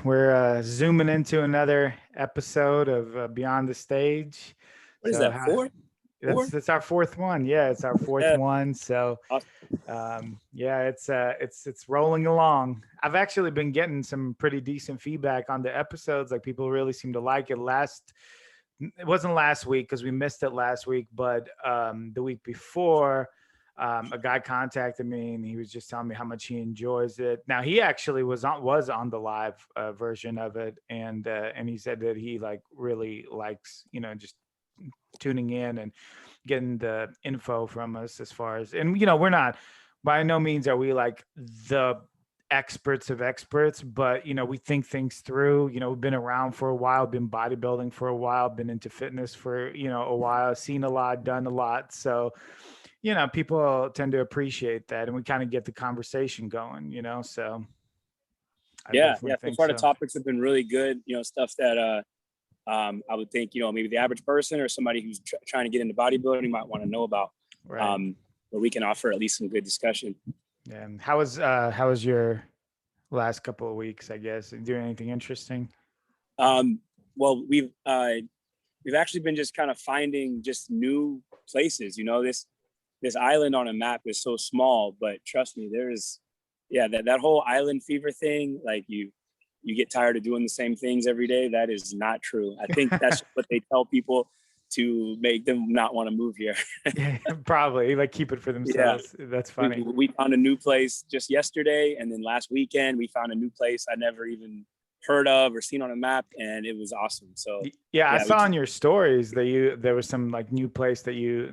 we're zooming into another episode of Beyond the Stage. What is So that? Four? Four? that's our fourth one. Yeah, it's our fourth Yeah. one. So Awesome. yeah, it's rolling along. I've actually been getting some pretty decent feedback on the episodes. Like people really seem to like it. It wasn't last week because we missed it last week, but the week before, a guy contacted me and he was just telling me how much he enjoys it. Now he actually was on the live version of it, and he said that he like really likes just tuning in and getting the info from us as far as, and we're not, by no means are we like the experts of experts, but we think things through. We've been around for a while, been bodybuilding for a while, been into fitness for a while, seen a lot, done a lot. So people tend to appreciate that, and we kind of get the conversation going. So I Yeah. definitely So think far the so. topics have been really good. Stuff that I would think maybe the average person or somebody who's trying to get into bodybuilding might want to know about. Right. But we can offer at least some good discussion. Yeah. And how was your last couple of weeks? I guess doing anything interesting? Well, we've actually been just kind of finding just new places. This island on a map is so small, but trust me, that whole island fever thing. Like you get tired of doing the same things every day. That is not true. I think that's what they tell people to make them not want to move here. Yeah, probably like keep it for Yeah. themselves. That's funny. We found a new place just yesterday, and then last weekend we found a new place I never even heard of or seen on a map, and it was awesome. So Yeah, I yeah, saw in your stories that there was some like new place that you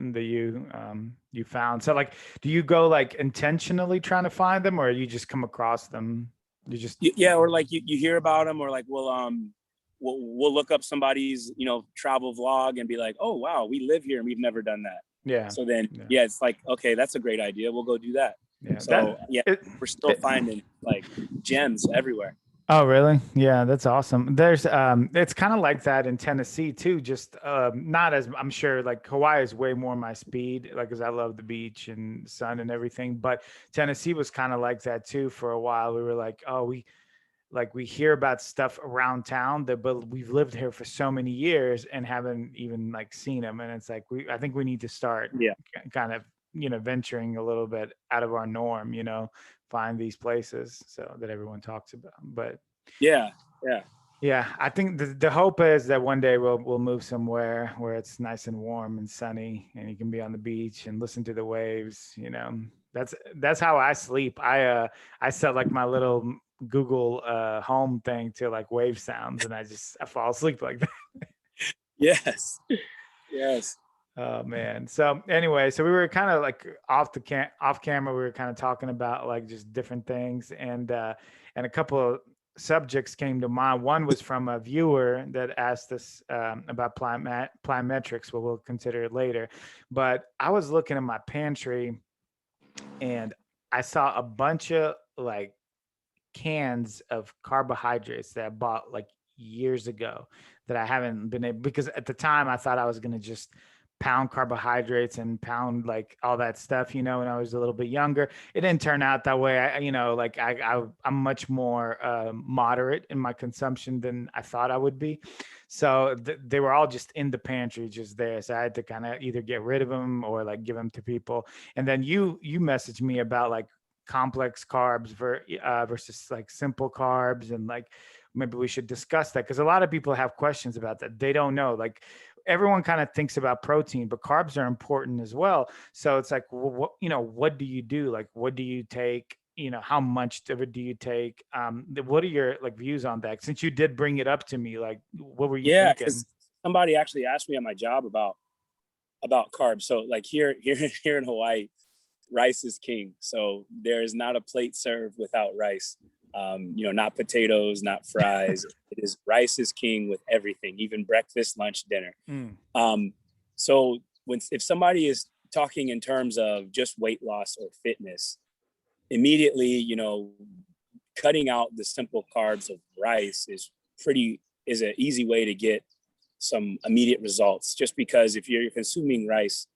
found. So like, do you go like intentionally trying to find them, or you just come across them? You just yeah, or like you hear about them, or like we'll look up somebody's travel vlog and be like, oh wow, we live here and we've never done that. Yeah. So then Yeah. it's like, okay, that's a great idea, we'll go do that. Yeah. So we're still finding like gems everywhere. Oh, really? Yeah, that's awesome. There's it's kind of like that in Tennessee too, just not as, I'm sure, like Hawaii is way more my speed, like cuz I love the beach and sun and everything, but Tennessee was kind of like that too for a while. We were like, "Oh, we hear about stuff around town but we've lived here for so many years and haven't even like seen them." And it's like I think we need to start Yeah. kind of venturing a little bit out of our norm, find these places so that everyone talks about. But Yeah. yeah, I think the hope is that one day we'll move somewhere where it's nice and warm and sunny and you can be on the beach and listen to the waves. That's how I sleep. I set like my little Google home thing to like wave sounds, and I fall asleep like that. Yes. Yes. Oh man. So anyway, so we were kind of like off camera. We were kind of talking about like just different things, and a couple of subjects came to mind. One was from a viewer that asked us about plyometrics. Well, we'll consider it later. But I was looking in my pantry, and I saw a bunch of like cans of carbohydrates that I bought like years ago that I haven't been able, because at the time I thought I was going to just pound carbohydrates and pound like all that stuff, when I was a little bit younger. It didn't turn out that way. I'm much more moderate in my consumption than I thought I would be. So they were all just in the pantry, just there. So I had to kind of either get rid of them or like give them to people. And then you messaged me about like complex carbs versus like simple carbs, and like maybe we should discuss that because a lot of people have questions about that. They don't know, like everyone kind of thinks about protein, but carbs are important as well. So it's like, what do you do? Like, what do you take? How much of it do you take? What are your like views on that? Since you did bring it up to me, like, what were you Yeah, thinking? because somebody actually asked me at my job about carbs. So like here in Hawaii, rice is king. So there is not a plate served without rice. Not potatoes, not fries. It is rice is king with everything, even breakfast, lunch, dinner. So if somebody is talking in terms of just weight loss or fitness, immediately, cutting out the simple carbs of rice is an easy way to get some immediate results. Just because if you're consuming rice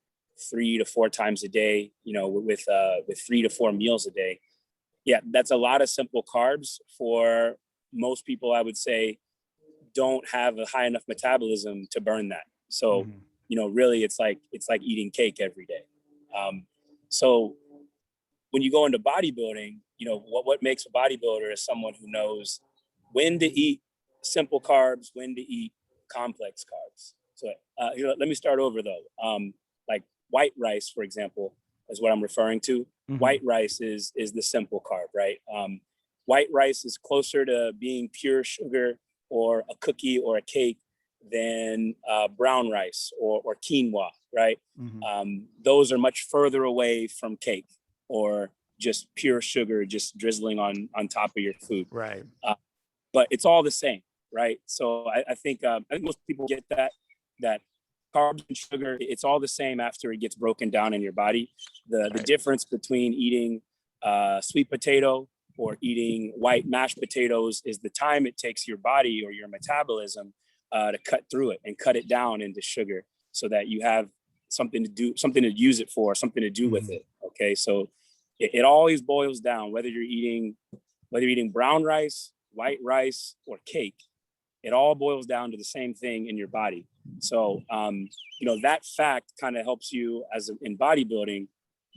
3 to 4 times a day, with 3 to 4 meals a day, yeah, that's a lot of simple carbs for most people, I would say, don't have a high enough metabolism to burn that. So, you know, really it's like eating cake every day. So when you go into bodybuilding, you know, what makes a bodybuilder is someone who knows when to eat simple carbs, when to eat complex carbs. So you know, let me start over though. Like white rice, for example, is what I'm referring to. White rice is the simple carb, right? White rice is closer to being pure sugar or a cookie or a cake than brown rice or quinoa, right? Those are much further away from cake or just pure sugar, just drizzling on top of your food. Right. But it's all the same, right? So I think most people get that carbs and sugar, it's all the same after it gets broken down in your body. The difference between eating sweet potato or eating white mashed potatoes is the time it takes your body or your metabolism to cut through it and cut it down into sugar so that you have something to use it for, something to do with it. Okay, so it always boils down, whether you're eating brown rice, white rice, or cake, it all boils down to the same thing in your body. So, you know, that fact kind of helps you in bodybuilding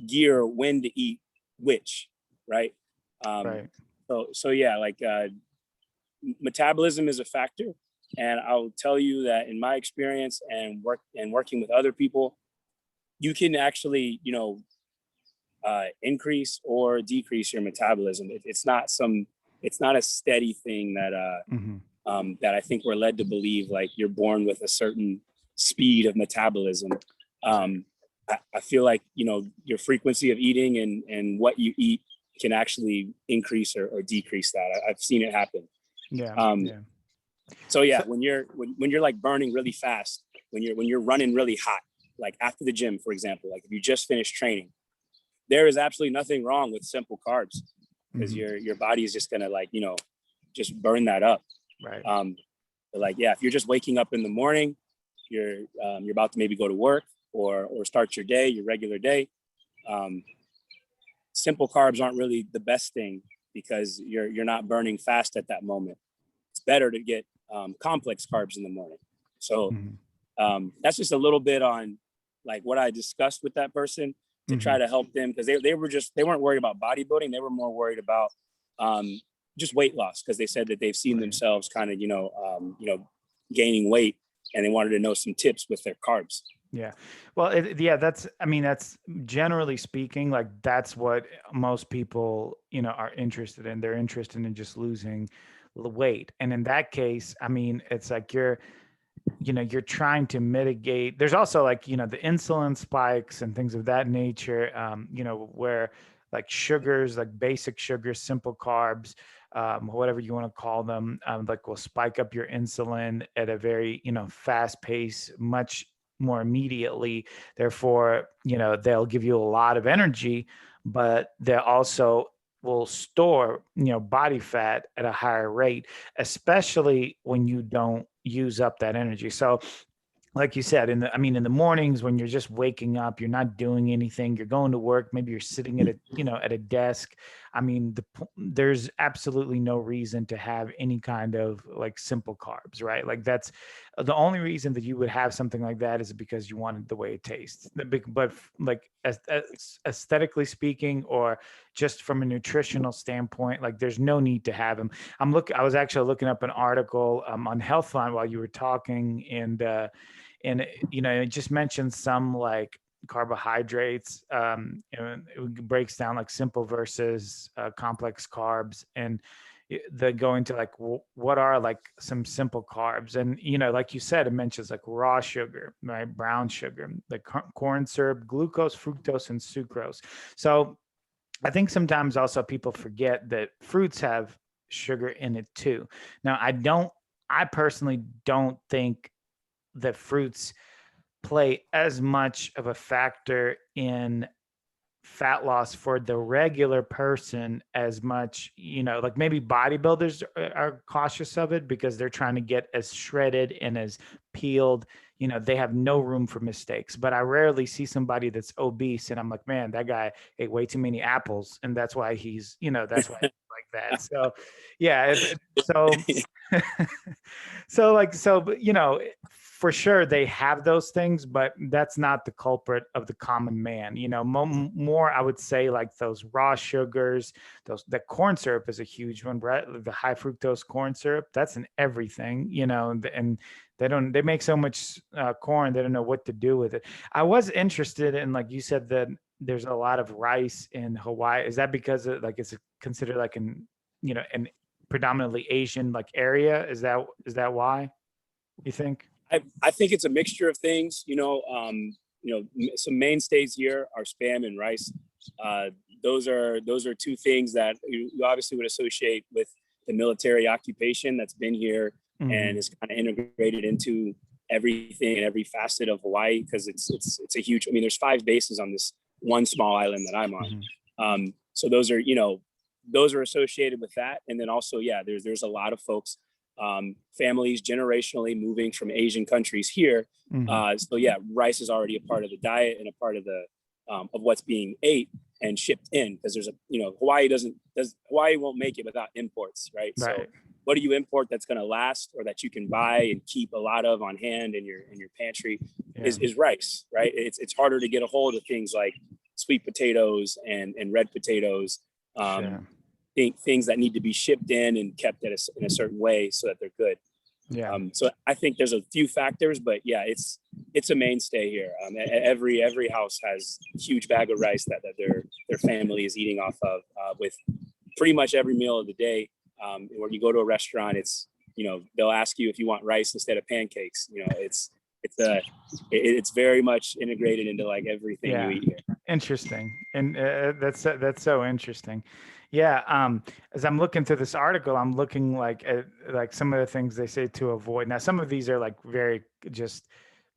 gear when to eat which, right? So yeah, like metabolism is a factor. And I'll tell you that in my experience and working with other people, you can actually, you know, increase or decrease your metabolism. It's not a steady thing that that I think we're led to believe, like you're born with a certain speed of metabolism. I feel like, you know, your frequency of eating and what you eat can actually increase or decrease that. I've seen it happen. So yeah, when you're like burning really fast, when you're running really hot, like after the gym, for example, like if you just finished training, there is absolutely nothing wrong with simple carbs because your body is just gonna, like, you know, just burn that up. Right. But like, yeah, if you're just waking up in the morning, you're about to maybe go to work or start your day, your regular day. Simple carbs aren't really the best thing because you're not burning fast at that moment. It's better to get complex carbs in the morning. So that's just a little bit on like what I discussed with that person to try to help them, because they weren't worried about bodybuilding. They were more worried about just weight loss, because they said that they've seen themselves kind of, you know, gaining weight, and they wanted to know some tips with their carbs. Yeah. Well, that's generally speaking, like that's what most people, you know, are interested in. They're interested in just losing the weight. And in that case, I mean, it's like you're trying to mitigate. There's also, like, you know, the insulin spikes and things of that nature, you know, where like sugars, like basic sugars, simple carbs, whatever you want to call them, like will spike up your insulin at a very, you know, fast pace, much more immediately. Therefore, you know, they'll give you a lot of energy, but they also will store, you know, body fat at a higher rate, especially when you don't use up that energy. So like you said, in the mornings when you're just waking up, you're not doing anything, you're going to work, maybe you're sitting at a desk. I mean, there's absolutely no reason to have any kind of like simple carbs, right? Like that's the only reason that you would have something like that is because you wanted the way it tastes. But like as aesthetically speaking, or just from a nutritional standpoint, like there's no need to have them. I was actually looking up an article on Healthline while you were talking, and you know, it just mentions some like carbohydrates. And it breaks down like simple versus complex carbs, and they go into like what are like some simple carbs. And you know, like you said, it mentions like raw sugar, right, brown sugar, like corn syrup, glucose, fructose, and sucrose. So I think sometimes also people forget that fruits have sugar in it too. Now, I personally don't think that fruits play as much of a factor in fat loss for the regular person as much, you know, like maybe bodybuilders are cautious of it because they're trying to get as shredded and as peeled, you know, they have no room for mistakes. But I rarely see somebody that's obese and I'm like, man, that guy ate way too many apples and that's why he's, you know, that's why like that. So yeah, so but, you know, for sure they have those things, but that's not the culprit of the common man. You know, more I would say like those raw sugars, the corn syrup is a huge one, right? The high fructose corn syrup, that's in everything, you know, and they make so much corn, they don't know what to do with it. I was interested in, like you said, that there's a lot of rice in Hawaii. Is that because like it's considered like an predominantly Asian like area? Is that why you think? I think it's a mixture of things. Some mainstays here are spam and rice. Those are two things that you obviously would associate with the military occupation that's been here and is kind of integrated into everything and every facet of Hawaii, because it's a huge. I mean, there's 5 bases on this one small island that I'm on. So those are associated with that, and then also, yeah, there's a lot of folks, families generationally moving from Asian countries here. So yeah, rice is already a part of the diet and a part of the of what's being ate and shipped in, because there's Hawaii won't make it without imports, right? So what do you import that's going to last, or that you can buy and keep a lot of on hand in your pantry, is rice, right? It's harder to get a hold of things like sweet potatoes and red potatoes. Things that need to be shipped in and kept in a certain way so that they're good. So I think there's a few factors, but yeah, it's a mainstay here. Every house has a huge bag of rice that their family is eating off of, with pretty much every meal of the day. When you go to a restaurant, it's, they'll ask you if you want rice instead of pancakes. It's very much integrated into like everything you eat here. Interesting. And that's so interesting. Yeah. As I'm looking through this article, I'm looking like at like some of the things they say to avoid. Now, some of these are like very just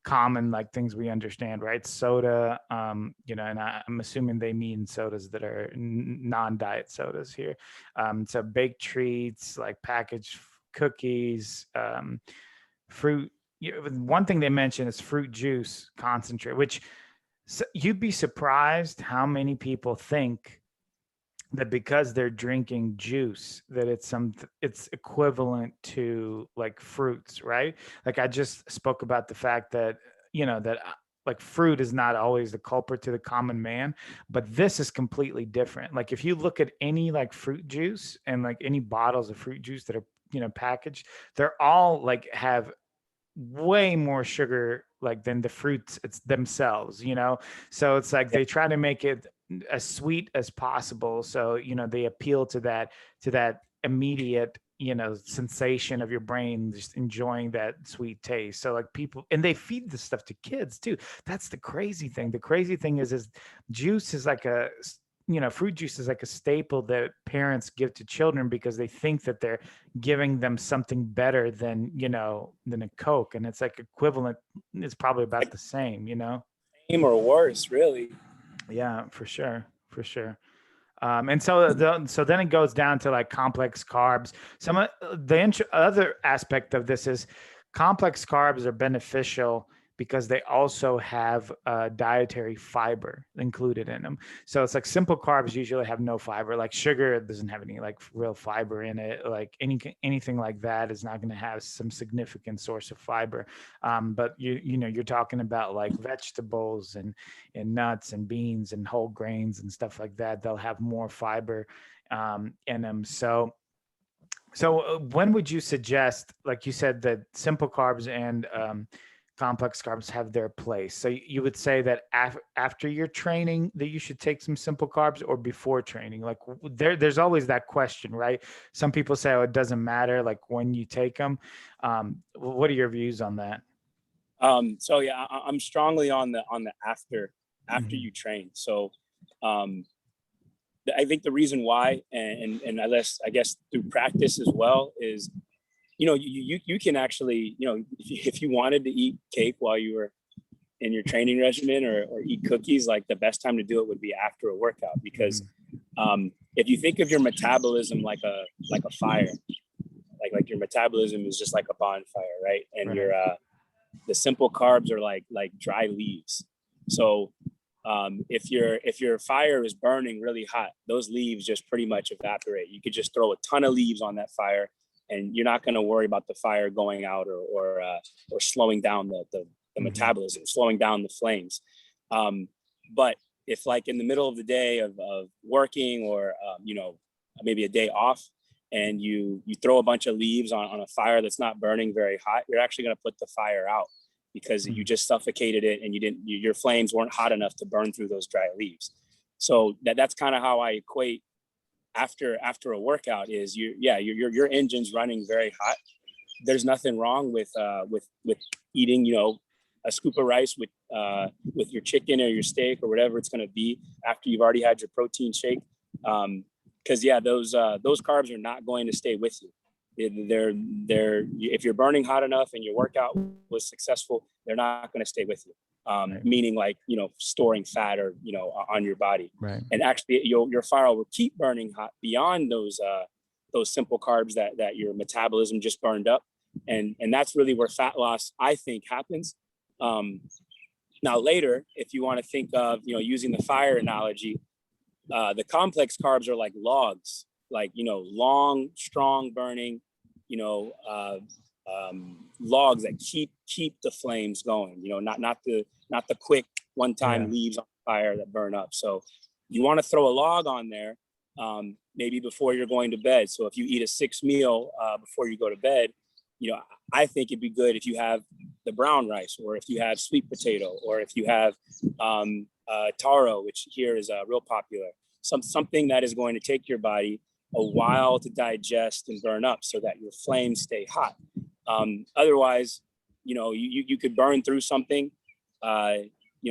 common, like things we understand, right? Soda, and I'm assuming they mean sodas that are non-diet sodas here. So baked treats, like packaged cookies, fruit. One thing they mention is fruit juice concentrate, which you'd be surprised how many people think that because they're drinking juice that it's equivalent to like fruits, right? Like I just spoke about the fact that like fruit is not always the culprit to the common man, but this is completely different. Like if you look at any like fruit juice and like any bottles of fruit juice that are packaged, they're all like have way more sugar like than the fruits it's themselves. So it's like they try to make it as sweet as possible, so they appeal to that immediate sensation of your brain just enjoying that sweet taste. So like people, and they feed this stuff to kids too. That's the crazy thing. The crazy thing is juice is like fruit juice is like a staple that parents give to children because they think that they're giving them something better than a Coke, and it's like equivalent. It's probably about the same. Same or worse, really. Yeah, for sure. And so then it goes down to like complex carbs. Some of the other aspect of this is complex carbs are beneficial because they also have dietary fiber included in them. So it's like simple carbs usually have no fiber. Like sugar doesn't have any like real fiber in it. Like anything like that is not going to have some significant source of fiber. But you're talking about like vegetables and nuts and beans and whole grains and stuff like that. They'll have more fiber in them. So when would you suggest, like you said, that simple carbs and complex carbs have their place? So you would say that after your training that you should take some simple carbs, or before training? Like there's always that question, right? Some people say, oh, it doesn't matter, like when you take them. What are your views on that? So yeah, I'm strongly on the after you train. So I think the reason why, and unless I guess through practice as well, is you can actually, if you wanted to eat cake while you were in your training regimen, or eat cookies, like the best time to do it would be after a workout, because if you think of your metabolism like a fire, like your metabolism is just like a bonfire, right? And your the simple carbs are like dry leaves. So If your fire is burning really hot, those leaves just pretty much evaporate. You could just throw a ton of leaves on that fire, and you're not going to worry about the fire going out or slowing down the metabolism, slowing down the flames. But if like in the middle of the day of working or maybe a day off, and you throw a bunch of leaves on a fire that's not burning very hot, you're actually going to put the fire out, because you just suffocated it, and your flames weren't hot enough to burn through those dry leaves. So that's kind of how I equate after a workout is your engine's running very hot. There's nothing wrong with eating, a scoop of rice with your chicken or your steak or whatever it's going to be after you've already had your protein shake. Because those carbs are not going to stay with you. They're if you're burning hot enough and your workout was successful, they're not going to stay with you. Right. Meaning like, storing fat or, on your body. Right. And actually your fire will keep burning hot beyond those simple carbs that your metabolism just burned up. And that's really where fat loss, I think, happens. Now later, if you want to think of, using the fire analogy, the complex carbs are like logs, like, long, strong burning, logs that keep the flames going, not the quick one-time leaves on fire that burn up. So you want to throw a log on there, maybe before you're going to bed. So if you eat a 6 meal before you go to bed, I think it'd be good if you have the brown rice, or if you have sweet potato, or if you have taro, which here is real popular. Something that is going to take your body a while to digest and burn up, so that your flames stay hot. Otherwise, you could burn through something,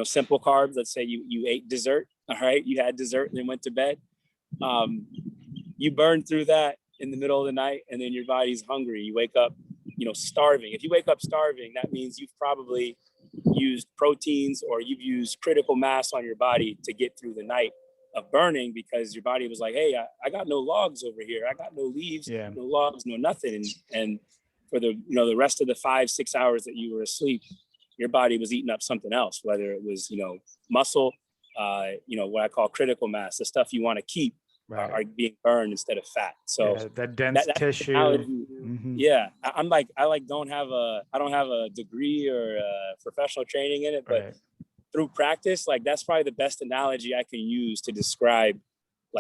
simple carbs. Let's say you ate dessert. All right, you had dessert and then went to bed. You burn through that in the middle of the night, and then your body's hungry. You wake up, starving. If you wake up starving, that means you've probably used proteins, or you've used critical mass on your body to get through the night of burning, because your body was like, hey, I got no logs over here. I got no leaves, no logs, no nothing. And for the rest of the 5-6 hours that you were asleep, your body was eating up something else, whether it was, muscle, what I call critical mass, the stuff you want to keep. Right. Are being burned instead of fat. So that dense tissue. I don't have a degree or professional training in it, but through practice, like that's probably the best analogy I can use to describe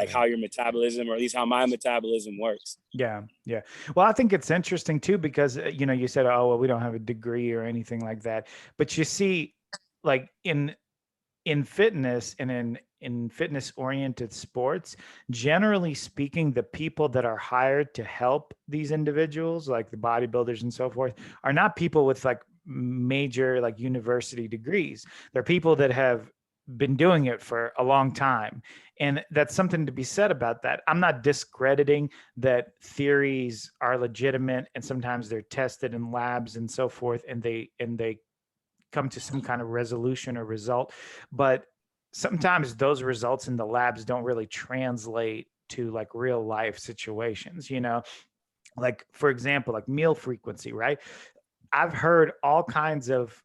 how your metabolism, or at least how my metabolism works. Yeah. Well, I think it's interesting too, because you said, oh, well, we don't have a degree or anything like that, but you see, like in fitness and in fitness oriented sports, generally speaking, the people that are hired to help these individuals, like the bodybuilders and so forth, are not people with like major like university degrees. They're people that have been doing it for a long time. And that's something to be said about that. I'm not discrediting that theories are legitimate, and sometimes they're tested in labs and so forth, and they come to some kind of resolution or result. But sometimes those results in the labs don't really translate to like real life situations, like for example, like meal frequency, right? I've heard all kinds of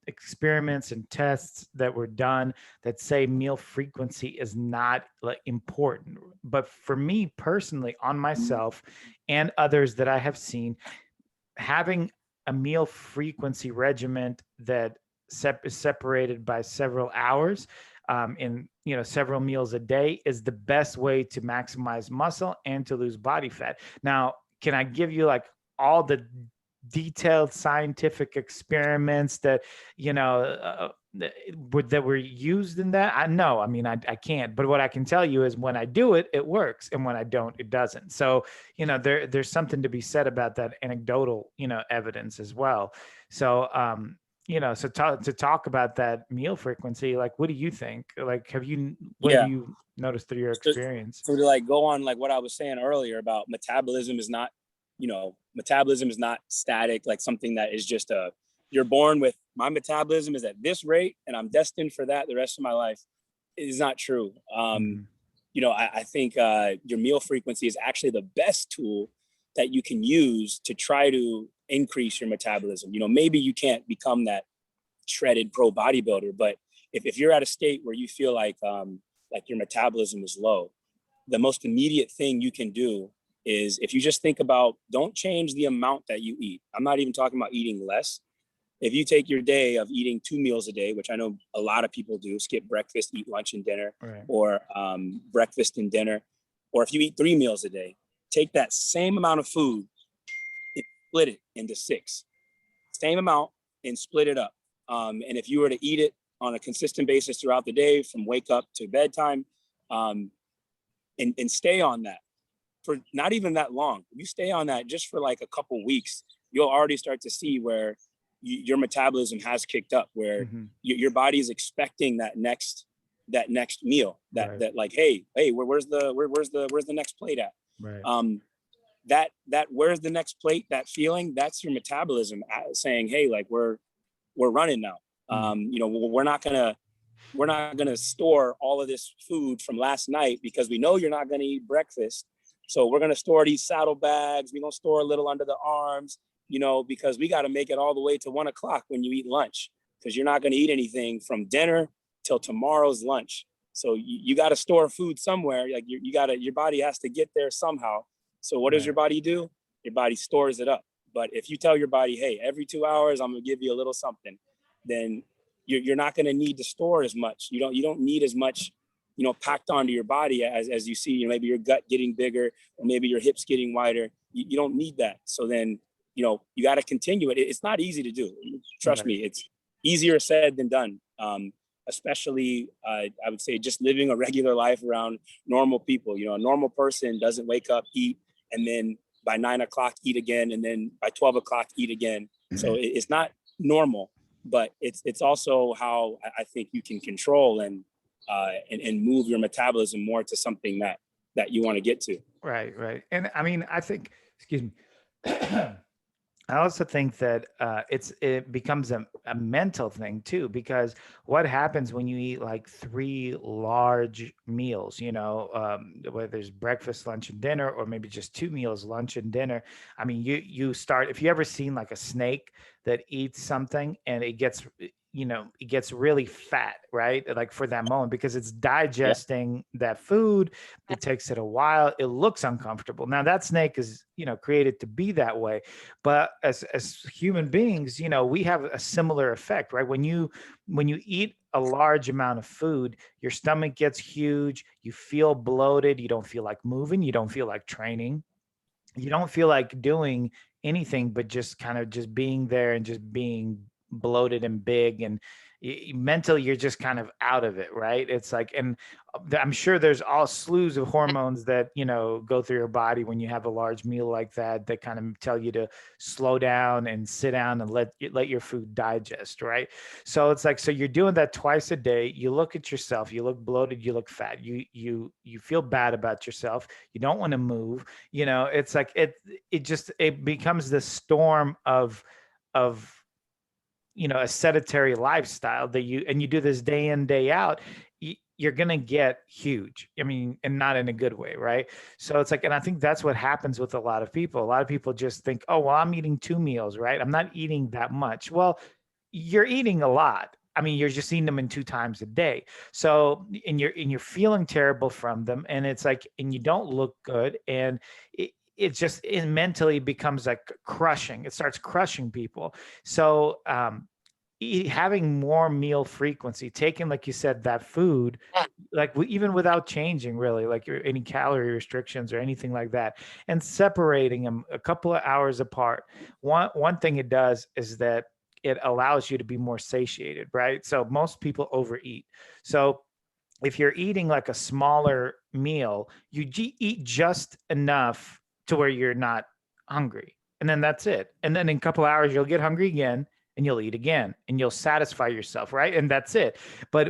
experiments and tests that were done that say meal frequency is not like important. But for me personally, on myself and others that I have seen, having a meal frequency regimen that is separated by several hours in several meals a day is the best way to maximize muscle and to lose body fat. Now, can I give you like all the detailed scientific experiments that that were used in that? I can't, but what I can tell you is when I do it, it works, and when I don't, it doesn't. So there's something to be said about that anecdotal evidence as well. So to talk about that meal frequency, like what do you think? Like have you noticed through your experience? So to like go on like what I was saying earlier about metabolism is not static, like something that is just you're born with. My metabolism is at this rate and I'm destined for that the rest of my life. It is not true. I think your meal frequency is actually the best tool that you can use to try to increase your metabolism. Maybe you can't become that shredded pro bodybuilder, but if you're at a state where you feel like your metabolism is low, the most immediate thing you can do is, if you just think about, don't change the amount that you eat. I'm not even talking about eating less. If you take your day of eating 2 meals a day, which I know a lot of people do, skip breakfast, eat lunch and dinner, Right. or breakfast and dinner, or if you eat 3 meals a day, take that same amount of food and split it into 6. Same amount and split it up. And if you were to eat it on a consistent basis throughout the day, from wake up to bedtime, and stay on that for not even that long. If you stay on that just for like a couple weeks, you'll already start to see where your metabolism has kicked up, where your body is expecting that next meal, that like, hey, where's the next plate at? Right. That where's the next plate, that feeling, that's your metabolism saying, hey, like we're running now. You know, we're not gonna store all of this food from last night because we know you're not gonna eat breakfast. So we're gonna store these saddlebags. We're gonna store a little under the arms, you know, because we got to make it all the way to 1 o'clock when you eat lunch, because you're not gonna eat anything from dinner till tomorrow's lunch. So you got to store food somewhere. Like your body has to get there somehow. So what does your body do? Your body stores it up. But if you tell your body, hey, every 2 hours, I'm gonna give you a little something, then you're not going to need to store as much. You don't need as much, you know, packed onto your body as you see, you know, maybe your gut getting bigger, or maybe your hips getting wider. You don't need that. So then, you know, you got to continue it. It's not easy to do. Trust me, it's easier said than done. Especially, I would say, just living a regular life around normal people. You know, a normal person doesn't wake up, eat, and then by 9 o'clock eat again, and then by 12 o'clock eat again. So it's not normal. But it's also how I think you can control and move your metabolism more to something that you want to get to. Right. And I mean, I think, excuse me, I also think that it becomes a mental thing too, because what happens when you eat like 3 large meals, you know, whether there's breakfast, lunch, and dinner, or maybe just 2 meals, lunch and dinner. I mean, you start, if you ever seen like a snake that eats something and it gets, you know, it gets really fat, right? Like for that moment, because it's digesting that food. It takes it a while. It looks uncomfortable. Now that snake is, you know, created to be that way. But as human beings, you know, we have a similar effect, right? When you eat a large amount of food, your stomach gets huge. You feel bloated. You don't feel like moving. You don't feel like training. You don't feel like doing anything but just kind of just being there and just being bloated and big, and mentally you're just kind of out of it, right? It's like, and I'm sure there's all slews of hormones that, you know, go through your body when you have a large meal like that kind of tell you to slow down and sit down and let your food digest, right? So it's like, so you're doing that twice a day. You look at yourself, you look bloated, you look fat, you feel bad about yourself, you don't want to move, you know. It's like it becomes this storm of you know, a sedentary lifestyle that you do this day in, day out. You're going to get huge. I mean, and not in a good way, right? So it's like, and I think that's what happens with a lot of people. A lot of people just think, oh, well, I'm eating 2 meals, right? I'm not eating that much. Well, you're eating a lot. I mean, you're just eating them in 2 times a day. So, and you're feeling terrible from them. And it's like, and you don't look good. And it just, it mentally becomes like crushing. It starts crushing people. So, having more meal frequency, taking, like you said, that food, like even without changing really, like any calorie restrictions or anything like that, and separating them a couple of hours apart. One thing it does is that it allows you to be more satiated, right? So most people overeat. So if you're eating like a smaller meal, you eat just enough to where you're not hungry. And then that's it. And then in a couple of hours, you'll get hungry again and you'll eat again and you'll satisfy yourself, right? And that's it. But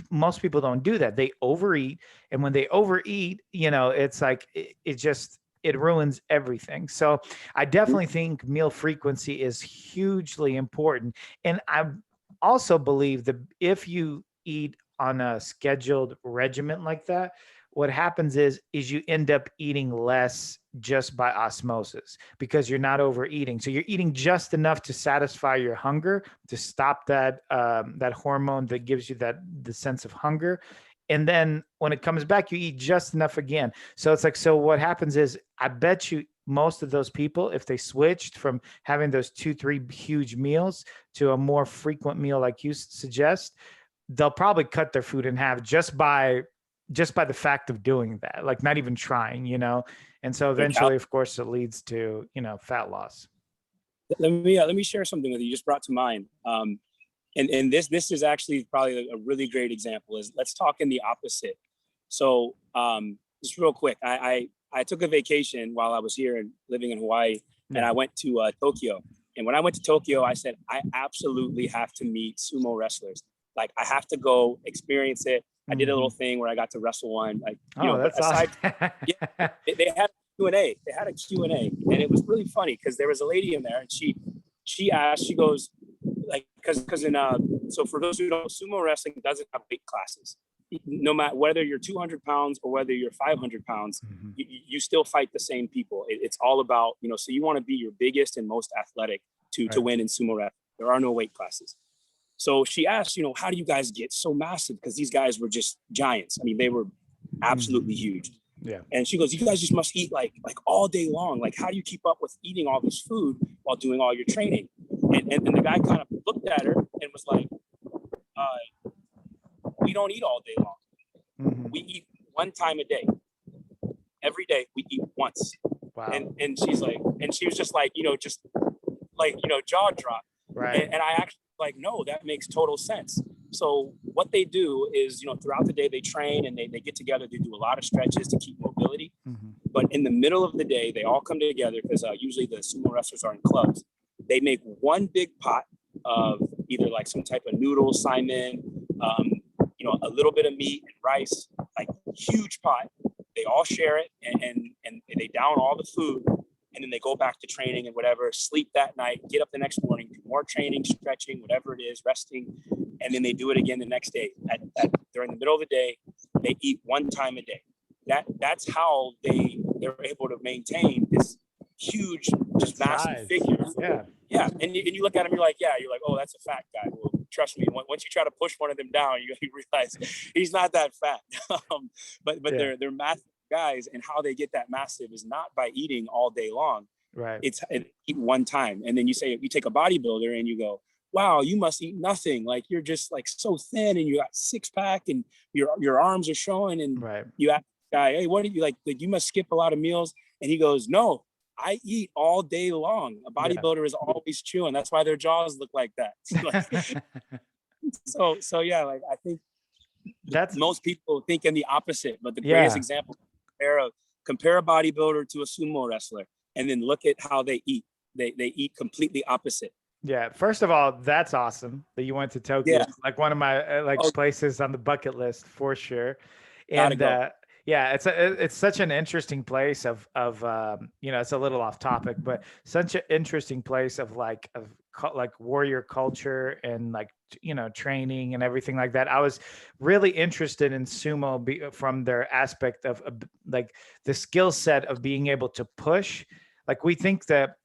most people don't do that. They overeat. And when they overeat, you know, it's like, it ruins everything. So I definitely think meal frequency is hugely important. And I also believe that if you eat on a scheduled regimen like that, what happens is you end up eating less just by osmosis because you're not overeating. So you're eating just enough to satisfy your hunger, to stop that that hormone that gives you that the sense of hunger. And then when it comes back, you eat just enough again. So it's like, so what happens is, I bet you most of those people, if they switched from having those 2, 3 huge meals to a more frequent meal like you suggest, they'll probably cut their food in half just by the fact of doing that, like not even trying, you know? And so eventually, of course, it leads to, you know, fat loss. Let me share something with you. You just brought to mind. And this is actually probably a really great example. Is let's talk in the opposite. So just real quick, I took a vacation while I was here and living in Hawaii, and I went to Tokyo. And when I went to Tokyo, I said, I absolutely have to meet sumo wrestlers. Like, I have to go experience it. I did a little thing where I got to wrestle one. Like, you know, that's but aside, awesome. yeah, they had Q&A. They had a Q&A, and it was really funny because there was a lady in there, and she asked, she goes, like, because in so for those who don't, sumo wrestling doesn't have weight classes. No matter whether you're 200 pounds or whether you're 500 pounds, you still fight the same people. It's all about, you know, so you want to be your biggest and most athletic to win in sumo wrestling. There are no weight classes. So she asked, you know, how do you guys get so massive? Because these guys were just giants. I mean, they were absolutely huge. Yeah. And she goes, you guys just must eat like all day long. Like, how do you keep up with eating all this food while doing all your training? And the guy kind of looked at her and was like, we don't eat all day long. We eat one time a day. Every day we eat once. Wow. And she's like, and she was just like, you know, just like, you know, jaw drop. Right. And I actually like, no, that makes total sense. So what they do is, you know, throughout the day they train and they get together, they do a lot of stretches to keep mobility. But in the middle of the day, they all come together because usually the sumo wrestlers are in clubs. They make one big pot of either like some type of noodle, Simon, you know, a little bit of meat and rice, like huge pot. They all share it and they down all the food, and then they go back to training and whatever, sleep that night, get up the next morning, do more training, stretching, whatever it is, resting, and then they do it again the next day. During the middle of the day, they eat one time a day. That's how they're able to maintain this huge, just massive figure. Yeah. And you look at him, you're like, oh, that's a fat guy. Well, trust me, once you try to push one of them down, you realize he's not that fat. But they're massive guys, and how they get that massive is not by eating all day long. Right. It's eat one time. And then you take a bodybuilder and you go, wow, you must eat nothing. Like, you're just like so thin and you got 6-pack and your arms are showing. And you ask the guy, hey, what do you like? You must skip a lot of meals. And he goes, no, I eat all day long. A bodybuilder is always chewing. That's why their jaws look like that. So yeah, like, I think that's most people think in the opposite, but the greatest example, compare a bodybuilder to a sumo wrestler and then look at how they eat. They eat completely opposite. Yeah. First of all, that's awesome that you went to Tokyo. Yeah. Like one of my places on the bucket list for sure. Gotta And go. yeah, it's such an interesting place of you know, it's a little off topic, but such an interesting place of like warrior culture and like, you know, training and everything like that. I was really interested in sumo from their aspect of like the skill set of being able to push. Like we think that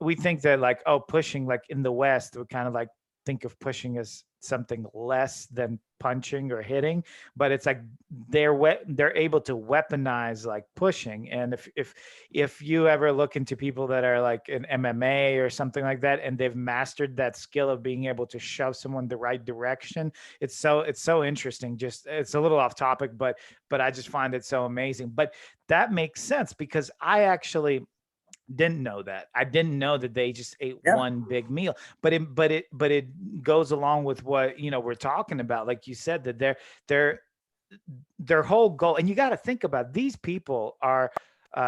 like, oh, pushing, like in the West, we kind of like think of pushing as something less than punching or hitting, but it's like they're able to weaponize like pushing. And if you ever look into people that are like in MMA or something like that, and they've mastered that skill of being able to shove someone the right direction, it's so interesting. Just, it's a little off topic, but I just find it so amazing. But that makes sense because I actually didn't know that. I didn't know that they just ate one big meal, but it goes along with what, you know, we're talking about. Like you said, that their whole goal, and you got to think about, these people are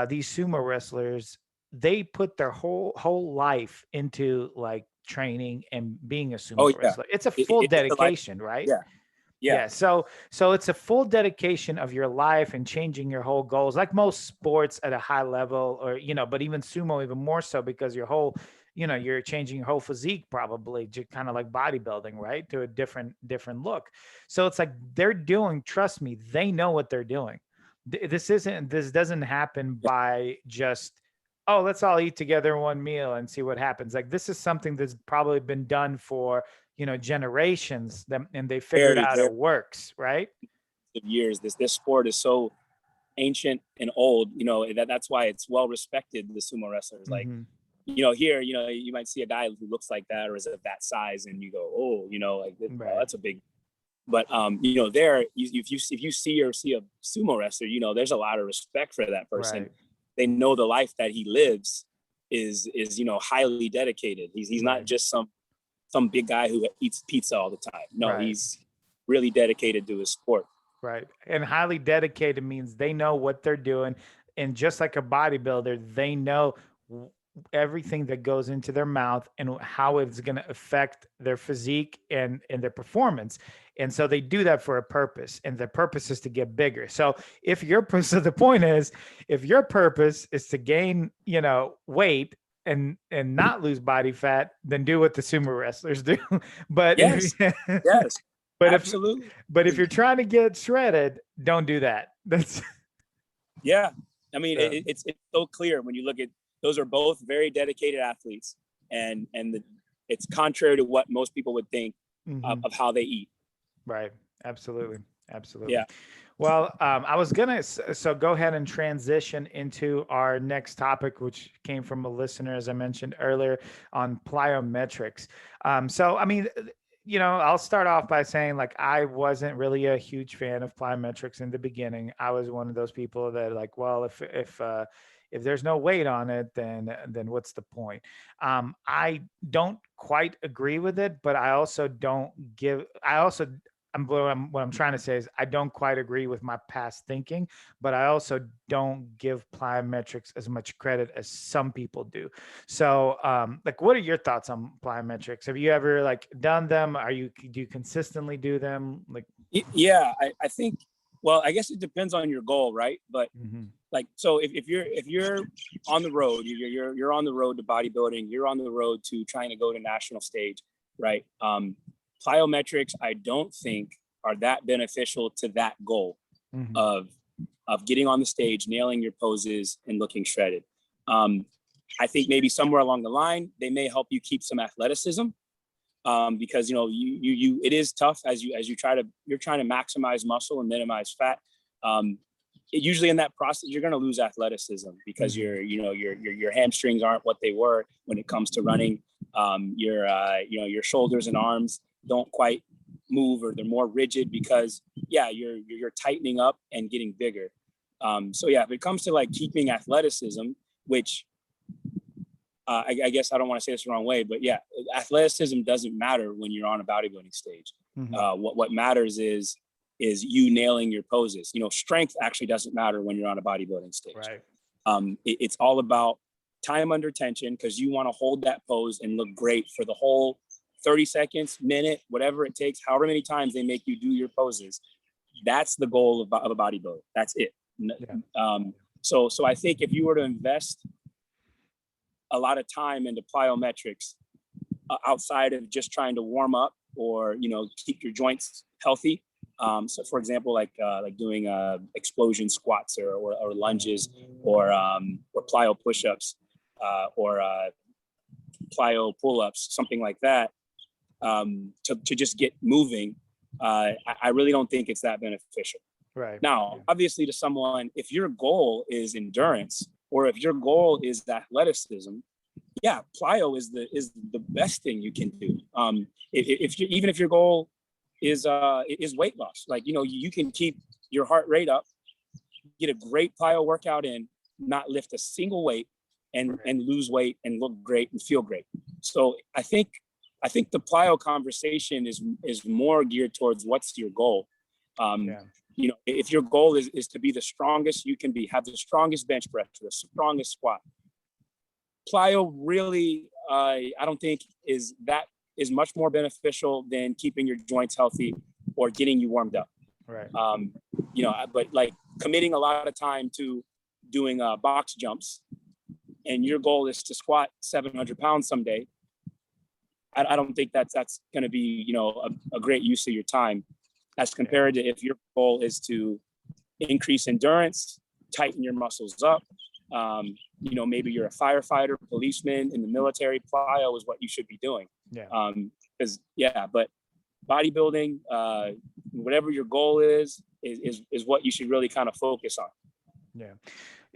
these sumo wrestlers. They put their whole life into like training and being a sumo wrestler. It's a full dedication, right? Yeah. So it's a full dedication of your life and changing your whole goals, like most sports at a high level, or, you know, but even sumo, even more so, because your whole, you know, you're changing your whole physique, probably kind of like bodybuilding, right? To a different look. So it's like trust me, they know what they're doing. This doesn't happen by just, oh, let's all eat together in one meal and see what happens. Like, this is something that's probably been done for, generations, and they figured Very, out very it works, right? years. This sport is so ancient and old, that's why it's well respected, the sumo wrestlers. Like, Hmm. here, you might see a guy who looks like that or is of that size, and you go, oh, like, oh, Right. that's a big. But there, if you see a sumo wrestler, there's a lot of respect for that person. Right. They know the life that he lives is highly dedicated. He's not Right. just some big guy who eats pizza all the time. No, Right. he's really dedicated to his sport. Right. And highly dedicated means they know what they're doing. And just like a bodybuilder, they know everything that goes into their mouth and how it's going to affect their physique and their performance. And so they do that for a purpose, and the purpose is to get bigger. So so the point is, if your purpose is to gain, weight and not lose body fat, then do what the sumo wrestlers do. But Yes, yes, but absolutely. if you're trying to get shredded, don't do that. That's Yeah. I mean, it's so clear when you look at, those are both very dedicated athletes, and it's contrary to what most people would think of how they eat. Right. Absolutely. Absolutely. Yeah. Well, I was gonna so go ahead and transition into our next topic, which came from a listener, as I mentioned earlier, on plyometrics. So I mean, I'll start off by saying, like, I wasn't really a huge fan of plyometrics in the beginning. I was one of those people that, like, well, if there's no weight on it, then what's the point? I don't quite agree with it, but I also don't give. I also what I'm trying to say is I don't quite agree with my past thinking, but I also don't give plyometrics as much credit as some people do. So, like, what are your thoughts on plyometrics? Have you ever, like, done them? Do you consistently do them? Like, Yeah, I think, well, I guess it depends on your goal, right? But mhm. like, so if you're on the road, you're on the road to bodybuilding, you're on the road to trying to go to national stage, right? Plyometrics, I don't think, are that beneficial to that goal Mhm. of getting on the stage, nailing your poses, and looking shredded. I think maybe somewhere along the line, they may help you keep some athleticism, because you it is tough as you're trying to maximize muscle and minimize fat. Usually in that process, you're going to lose athleticism because your hamstrings aren't what they were when it comes to running. Your shoulders and arms don't quite move, or they're more rigid because you're tightening up and getting bigger. So yeah, if it comes to like keeping athleticism, which I guess I don't want to say this the wrong way, but yeah, athleticism doesn't matter when you're on a bodybuilding stage. What matters is you nailing your poses. Strength actually doesn't matter when you're on a bodybuilding stage. Right. It's all about time under tension, because you want to hold that pose and look great for the whole 30 seconds, minute, whatever it takes, however many times they make you do your poses. That's the goal of a bodybuilder. That's it. Yeah. So I think if you were to invest a lot of time into plyometrics, outside of just trying to warm up or keep your joints healthy, so for example, like doing explosion squats or lunges or plyo push-ups, or plyo pull-ups, something like that, to just get moving, I really don't think it's that beneficial. Right. Now, obviously, to someone, if your goal is endurance, or if your goal is athleticism, yeah, plyo is the best thing you can do. Even if your goal is weight loss, like you can keep your heart rate up, get a great plyo workout in, not lift a single weight, and lose weight and look great and feel great. So I think the plyo conversation is more geared towards what's your goal. If your goal is to be the strongest you can be, have the strongest bench press, the strongest squat, plyo really, I don't think is much more beneficial than keeping your joints healthy or getting you warmed up. Right. But like committing a lot of time to doing box jumps, and your goal is to squat 700 pounds someday, I don't think that's going to be a great use of your time, as compared to if your goal is to increase endurance, tighten your muscles up. You know, maybe you're a firefighter, policeman in the military. Plyo is what you should be doing. Yeah. But bodybuilding, whatever your goal is what you should really kind of focus on.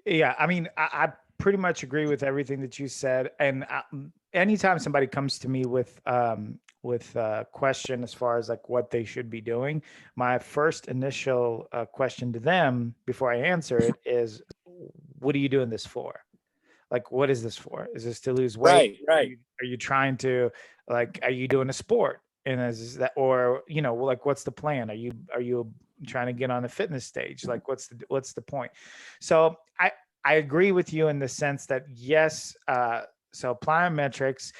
Yeah. I mean, I pretty much agree with everything that you said. And anytime somebody comes to me with a question as far as like what they should be doing, my first initial question to them before I answer it is, what are you doing this for? Like, what is this for? Is this to lose weight? Right. Are you trying to, like, are you doing a sport? And is that, or, you know, like, what's the plan? Are you trying to get on the fitness stage? Like, what's the point? So I agree with you in the sense that, yes. So plyometrics,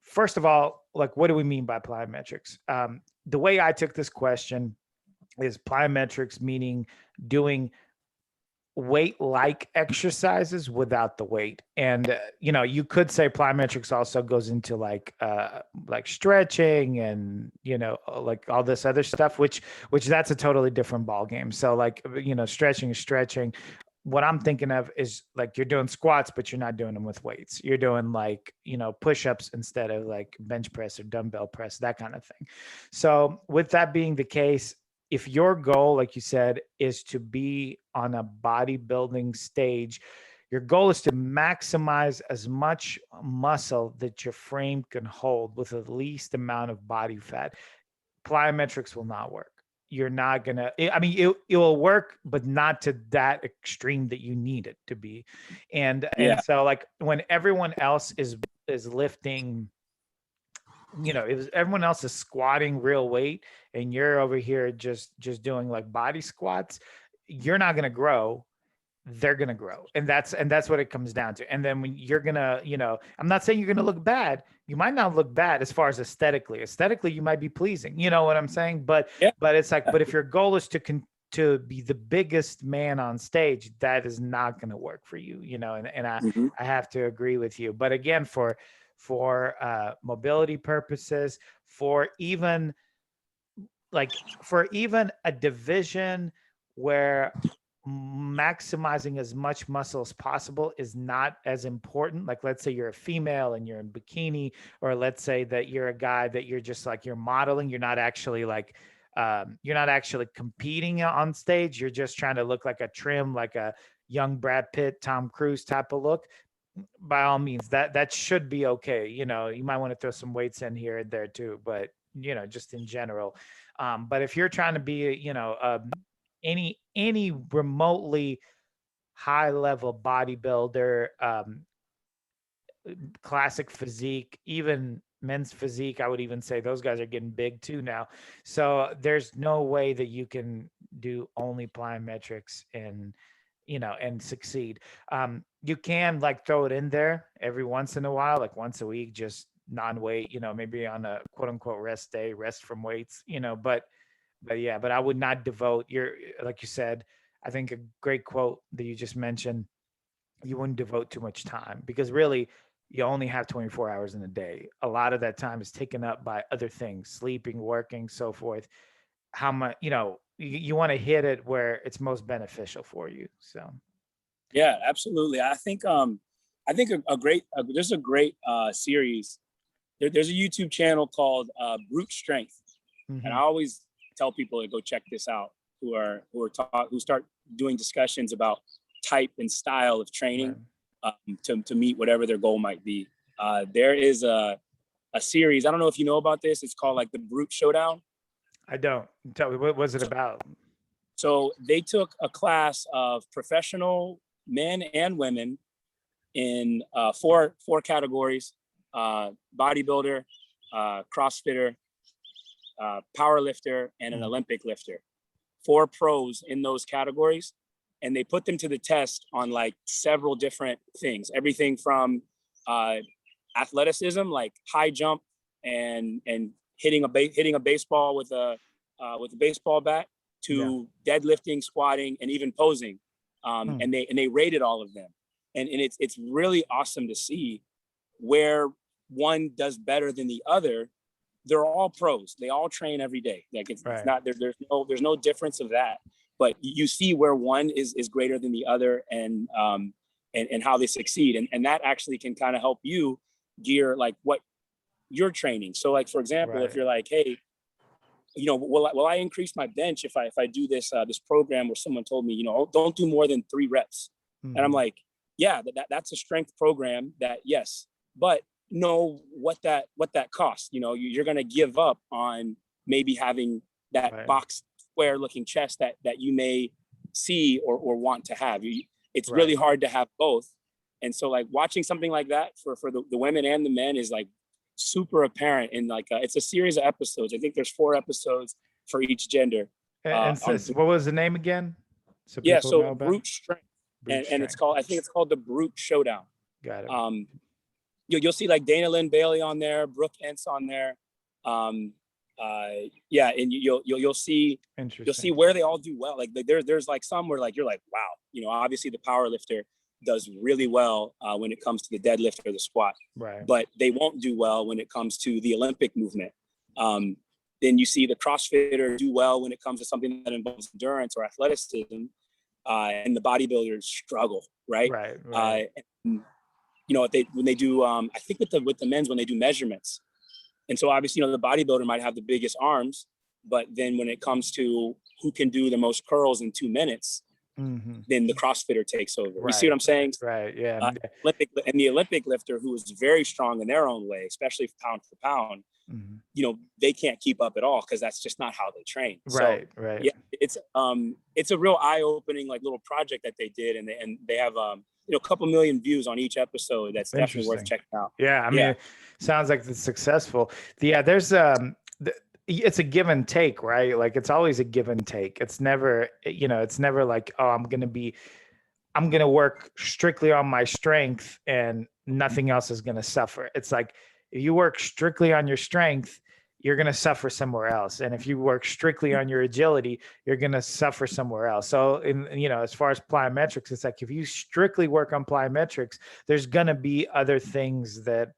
first of all, like, what do we mean by plyometrics? The way I took this question is plyometrics meaning doing weight-like exercises without the weight. And you know, you could say plyometrics also goes into like stretching and, you know, like all this other stuff, which that's a totally different ball game. So like, you know, stretching is stretching. What I'm thinking of is like, you're doing squats, but you're not doing them with weights. You're doing like, you know, push-ups instead of like bench press or dumbbell press, that kind of thing. So with that being the case, if your goal, like you said, is to be on a bodybuilding stage, your goal is to maximize as much muscle that your frame can hold with the least amount of body fat, plyometrics will not work. You're not gonna, I mean, it will work, but not to that extreme that you need it to be. And so like when everyone else is lifting, you know, if everyone else is squatting real weight and you're over here just doing like body squats, you're not going to grow. They're going to grow. And that's what it comes down to. And then when you're going to, you know, I'm not saying you're going to look bad. You might not look bad as far as aesthetically, you might be pleasing, you know what I'm saying? But it's like, but if your goal is to be the biggest man on stage, that is not going to work for you, you know, and I have to agree with you. But again, for mobility purposes, for even a division where maximizing as much muscle as possible is not as important. Like, let's say you're a female and you're in bikini, or let's say that you're a guy that you're just like, you're modeling, you're not actually competing on stage. You're just trying to look like a trim, like a young Brad Pitt, Tom Cruise type of look. By all means, that should be okay. You know, you might want to throw some weights in here and there too, but you know, just in general. But if you're trying to be, you know, any remotely high level bodybuilder, classic physique, even men's physique, I would even say those guys are getting big too now. So there's no way that you can do only plyometrics and, you know, and succeed. You can like throw it in there every once in a while, like once a week, just non-weight, you know, maybe on a quote unquote rest day, rest from weights, you know, but I would not devote like you said, I think a great quote that you just mentioned, you wouldn't devote too much time, because really you only have 24 hours in a day. A lot of that time is taken up by other things, sleeping, working, so forth. How much, you know, you want to hit it where it's most beneficial for you. So. Yeah, absolutely. I think there's a great series. There's a YouTube channel called Brute Strength, and I always tell people to go check this out who start doing discussions about type and style of training to meet whatever their goal might be. There is a series. I don't know if you know about this. It's called like the Brute Showdown. I don't. Tell me, what was it about? So they took a class of professional men and women in four categories: bodybuilder, CrossFitter, power lifter, and an Olympic lifter. 4 pros in those categories, and they put them to the test on like several different things. Everything from athleticism, like high jump and hitting a baseball with a baseball bat, to deadlifting, squatting, and even posing. And they rated all of them, and it's really awesome to see where one does better than the other. They're all pros. They all train every day. Like it's not there's no difference of that. but you see where one is greater than the other, and how they succeed. And that actually can kind of help you gear like what you're training. So like, for example, if you're like, hey, will I increase my bench if I do this program where someone told me, don't do more than 3 reps. And I'm like, yeah, that's a strength program that, yes, but know what that costs. You're going to give up on maybe having that box square looking chest that you may see or want to have. It's really hard to have both. And so like watching something like that for the women and the men is like super apparent. And like, it's a series of episodes. I think there's 4 episodes for each gender. And what was the name again? So so Brute Strength. And it's called, I think it's called the Brute Showdown. Got it. You'll see like Dana Lynn Bailey on there, Brooke Entz on there. And you'll see where they all do well. Like there's like some where like you're like, wow, obviously the power lifter does really well when it comes to the deadlift or the squat, but they won't do well when it comes to the Olympic movement. Then you see the CrossFitter do well when it comes to something that involves endurance or athleticism, and the bodybuilders struggle, right? And, when they do, I think with the men's, when they do measurements. And so obviously, the bodybuilder might have the biggest arms, but then when it comes to who can do the most curls in 2 minutes, then the CrossFitter takes over. You see what I'm saying? Yeah. The Olympic lifter, who is very strong in their own way, especially pound for pound, they can't keep up at all because that's just not how they train. Yeah, it's a real eye-opening like little project that they did, and they have a couple million views on each episode. That's definitely worth checking out. I mean, it sounds like it's successful. There's it's a give and take, right? Like it's always a give and take. It's never, it's never like, oh, I'm going to work strictly on my strength and nothing else is going to suffer. It's like, if you work strictly on your strength, you're going to suffer somewhere else. And if you work strictly on your agility, you're going to suffer somewhere else. So as far as plyometrics, it's like, if you strictly work on plyometrics, there's going to be other things that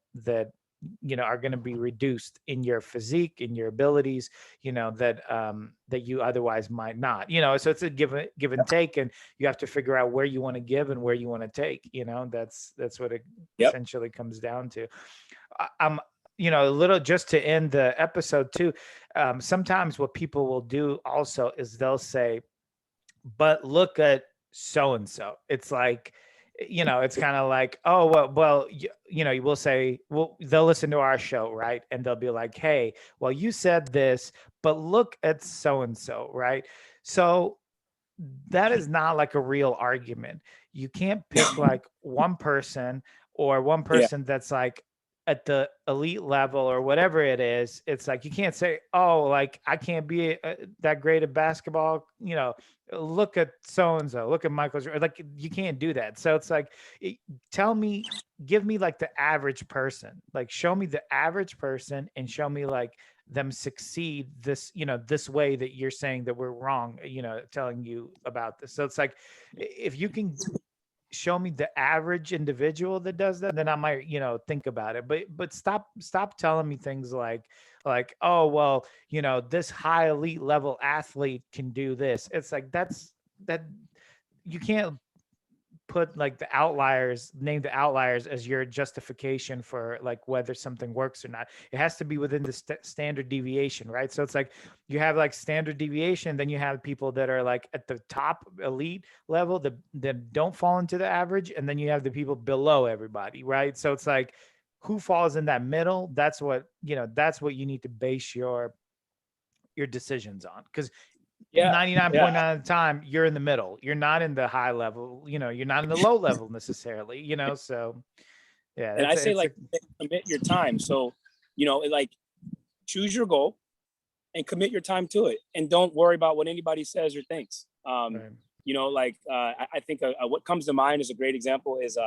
are going to be reduced in your physique, in your abilities, that you otherwise might not, so it's a give and take, and you have to figure out where you want to give and where you want to take, that's what it essentially comes down to. I'm, a little, just to end the episode too. Sometimes what people will do also is they'll say, but look at so-and-so. It's like, it's kind of like, oh, well, you will say, well, they'll listen to our show, right? And they'll be like, hey, well, you said this, but look at so-and-so, right? So that is not like a real argument. You can't pick like one person that's like at the elite level or whatever it is. It's like, you can't say, oh, like I can't be that great at basketball, look at so-and-so, look at Michael's, like you can't do that. So it's like, give me like the average person, like show me the average person and show me like them succeed this, this way that you're saying that we're wrong, telling you about this. So it's like, if you can show me the average individual that does that, then I might, think about it. But stop telling me things like, oh, well, this high elite level athlete can do this. It's like, that you can't put like name the outliers as your justification for like whether something works or not. It has to be within the standard deviation, right? So it's like, you have like standard deviation, then you have people that are like at the top elite level that don't fall into the average, and then you have the people below everybody, right? So it's like, who falls in that middle? That's what you need to base your decisions on, because 99.9 of the time you're in the middle. You're not in the high level, you're not in the low level necessarily, so yeah. And I say like commit your time. So, like choose your goal and commit your time to it, and don't worry about what anybody says or thinks. Like I think what comes to mind as a great example is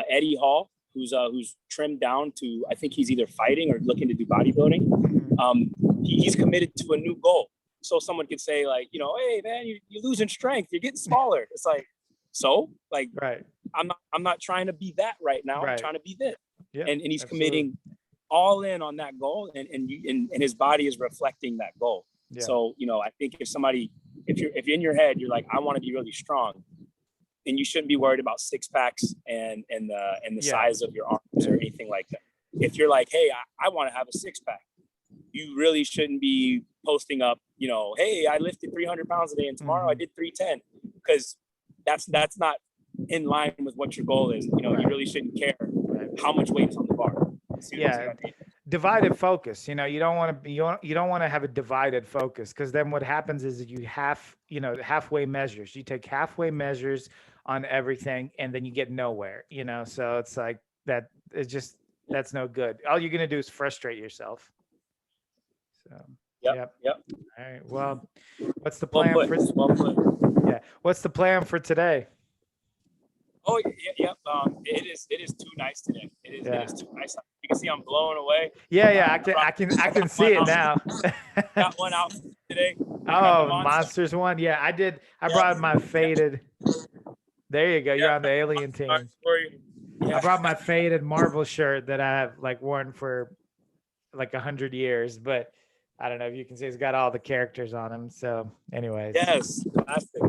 Eddie Hall, who's trimmed down to, I think he's either fighting or looking to do bodybuilding. He's committed to a new goal. So someone could say like, hey man, you're losing strength, you're getting smaller. It's like, so like, I'm not trying to be that right now. I'm trying to be this. And he's committing all in on that goal, and his body is reflecting that goal. So, I think if somebody if in your head you're like, I want to be really strong, then you shouldn't be worried about six packs and the size of your arms or anything like that. If you're like, hey, I want to have a six pack, you really shouldn't be posting up, you know, hey, I lifted 300 pounds a day and tomorrow I did 310, because that's not in line with what your goal is. You know, you really shouldn't care how much weight is on the bar. Divided focus. You know, you don't want to be, you don't want to have a divided focus, because then what happens is you halfway measures. You take halfway measures on everything, and then you get nowhere. You know, so it's like that. It's just, that's no good. All you're gonna do is frustrate yourself. So yep. All right. Well, what's the plan what's the plan for today? Oh, yeah. It is too nice today. It is too nice. You can see I'm blowing away. Yeah. I can see it now. Got one out today. Oh, Monsters one. Yeah, I did. I brought my faded. There you go. You're on the alien team. I brought my faded Marvel shirt that I have like worn for like 100 years, but I don't know if you can see, it's got all the characters on them. So anyways. Yes. Classic.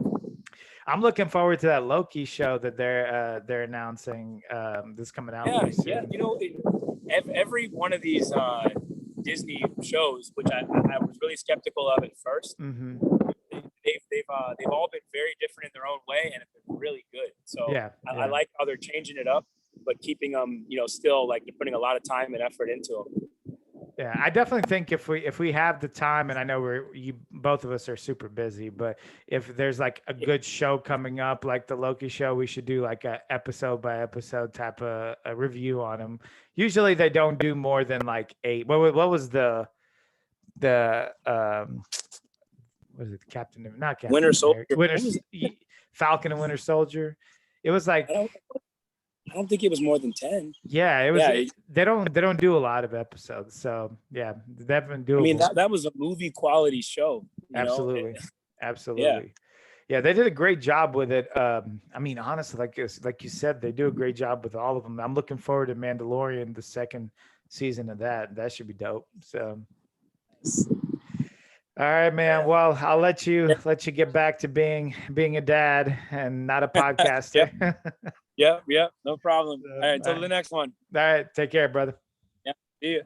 I'm looking forward to that Loki show that they're announcing this coming out. Yeah. You know, every one of these Disney shows, which I was really skeptical of at first, they've all been very different in their own way and have been really good. So I like how they're changing it up, but keeping them, you know, still like they're putting a lot of time and effort into them. Yeah, I definitely think if we have the time, and I know both of us are super busy, but if there's like a good show coming up, like the Loki show, we should do like a episode by episode type of a review on them. Usually they don't do more than like 8. What was the what was it? Not Captain Winter Soldier. Falcon and Winter Soldier. It was like, I don't think it was more than 10. Yeah, it was. Yeah, they don't do a lot of episodes, so yeah, they've been doing. I mean, that was a movie quality show. Absolutely. Yeah, they did a great job with it. I mean, honestly, like you said, they do a great job with all of them. I'm looking forward to Mandalorian, the second season of that. That should be dope. So, all right, man. Well, I'll let you get back to being a dad and not a podcaster. Yeah, no problem. All right, until the next one. All right, take care, brother. Yeah, see you.